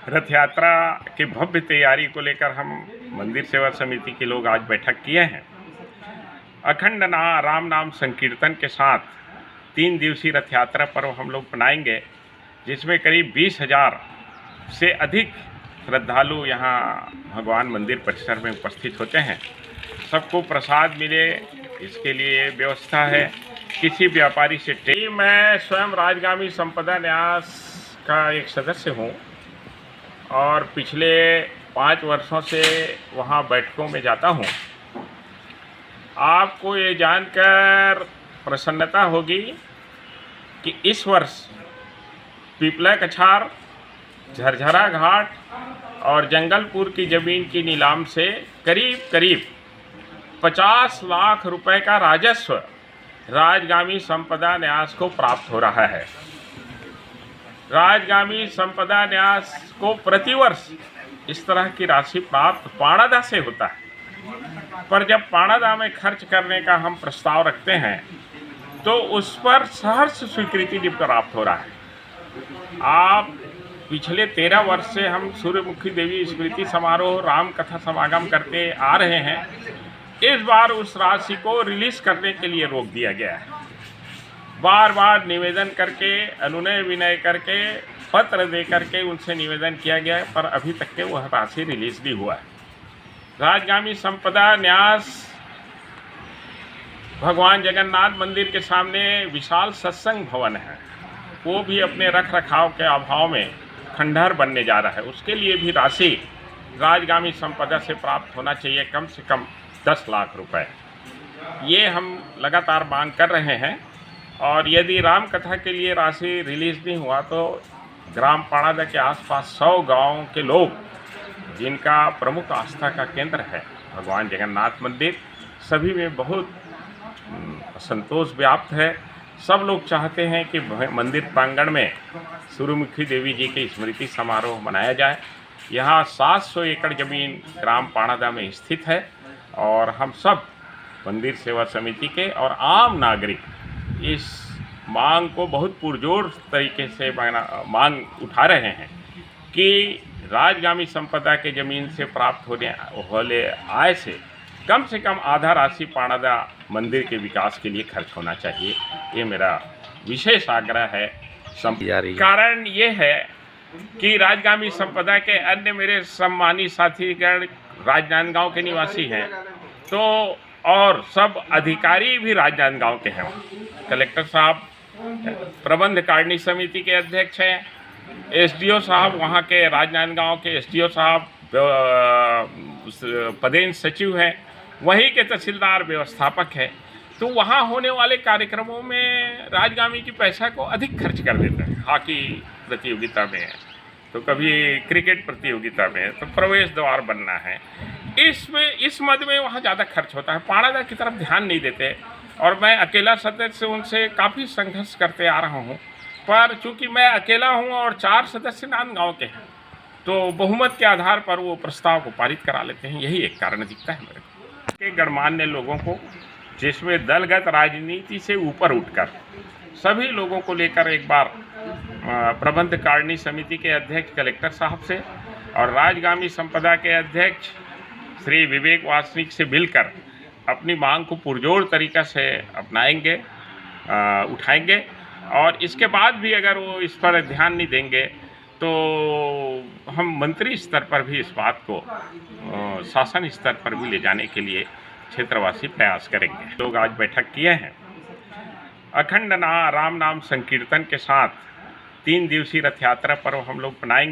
रथ यात्रा की भव्य तैयारी को लेकर हम मंदिर सेवा समिति के लोग आज बैठक किए हैं। अखंड राम नाम संकीर्तन के साथ 3 दिवसीय रथ यात्रा पर्व हम लोग मनाएंगे, जिसमें करीब 20,000 से अधिक श्रद्धालु यहाँ भगवान मंदिर परिसर में उपस्थित होते हैं। सबको प्रसाद मिले, इसके लिए व्यवस्था है। किसी व्यापारी से मैं स्वयं राजगामी संपदा न्यास का एक सदस्य हूँ और पिछले 5 वर्षों से वहाँ बैठकों में जाता हूँ। आपको ये जानकर प्रसन्नता होगी कि इस वर्ष पिपला कछार, झरझरा घाट और जंगलपुर की ज़मीन की नीलाम से करीब 50 लाख रुपए का राजस्व राजगामी संपदा न्यास को प्राप्त हो रहा है। राजगामी संपदा न्यास को प्रतिवर्ष इस तरह की राशि प्राप्त पाणादा से होता है, पर जब पाणादा में खर्च करने का हम प्रस्ताव रखते हैं तो उस पर सहर्ष स्वीकृति प्राप्त हो रहा है। आप पिछले 13 वर्ष से हम सूर्यमुखी देवी स्मृति समारोह राम कथा समागम करते आ रहे हैं। इस बार उस राशि को रिलीज करने के लिए रोक दिया गया है। बार बार निवेदन करके, अनुनय विनय करके, पत्र दे करके उनसे निवेदन किया गया है, पर अभी तक के वह राशि रिलीज नहीं हुआ है। राजगामी संपदा न्यास भगवान जगन्नाथ मंदिर के सामने विशाल सत्संग भवन है, वो भी अपने रख रखाव के अभाव में खंडहर बनने जा रहा है। उसके लिए भी राशि राजगामी संपदा से प्राप्त होना चाहिए, कम से कम 10 लाख रुपए। ये हम लगातार मांग कर रहे हैं और यदि राम कथा के लिए राशि रिलीज नहीं हुआ तो ग्राम पाणादा के आसपास 100 गांवों के लोग, जिनका प्रमुख आस्था का केंद्र है भगवान जगन्नाथ मंदिर, सभी में बहुत असंतोष व्याप्त है। सब लोग चाहते हैं कि मंदिर प्रांगण में सूर्यमुखी देवी जी की स्मृति समारोह मनाया जाए। यहाँ 700 एकड़ ज़मीन ग्राम पाणादा में स्थित है और हम सब मंदिर सेवा समिति के और आम नागरिक इस मांग को बहुत पुरजोर तरीके से मांग उठा रहे हैं कि राजगामी संपदा के ज़मीन से प्राप्त होने आय से कम आधा राशि पाणादा मंदिर के विकास के लिए खर्च होना चाहिए। ये मेरा विशेष आग्रह है। कारण ये है कि राजगामी संपदा के अन्य मेरे सम्मानित साथीगण राजनांदगांव के निवासी हैं, तो और सब अधिकारी भी राजनांदगांव के हैं। कलेक्टर साहब प्रबंध कारिणी समिति के अध्यक्ष हैं, एसडीओ साहब वहाँ के राजनांदगांव के एसडीओ साहब पदेन सचिव हैं, वहीं के तहसीलदार व्यवस्थापक हैं। तो वहाँ होने वाले कार्यक्रमों में राजगामी की पैसा को अधिक खर्च कर देते हैं। हॉकी प्रतियोगिता में है तो कभी क्रिकेट प्रतियोगिता में है तो प्रवेश द्वार बनना है, इस मद में वहाँ ज़्यादा खर्च होता है। पाणादा की तरफ ध्यान नहीं देते और मैं अकेला सदस्य उनसे काफ़ी संघर्ष करते आ रहा हूँ, पर चूँकि मैं अकेला हूँ और 4 सदस्य नांदगांव के हैं तो बहुमत के आधार पर वो प्रस्ताव को पारित करा लेते हैं। यही एक कारण दिखता है मेरे को के गणमान्य लोगों को, जिसमें दलगत राजनीति से ऊपर उठकर सभी लोगों को लेकर एक बार प्रबंध कारिणी समिति के अध्यक्ष कलेक्टर साहब से और राजगामी संपदा के अध्यक्ष श्री विवेक वासनिक से मिलकर अपनी मांग को पुरजोर तरीक़ा से अपनाएंगे, उठाएंगे। और इसके बाद भी अगर वो इस पर ध्यान नहीं देंगे तो हम मंत्री स्तर पर भी इस बात को शासन स्तर पर भी ले जाने के लिए क्षेत्रवासी प्रयास करेंगे। लोग आज बैठक किए हैं। अखंड राम नाम संकीर्तन के साथ 3 दिवसीय रथ यात्रा पर्व हम लोग मनाएंगे।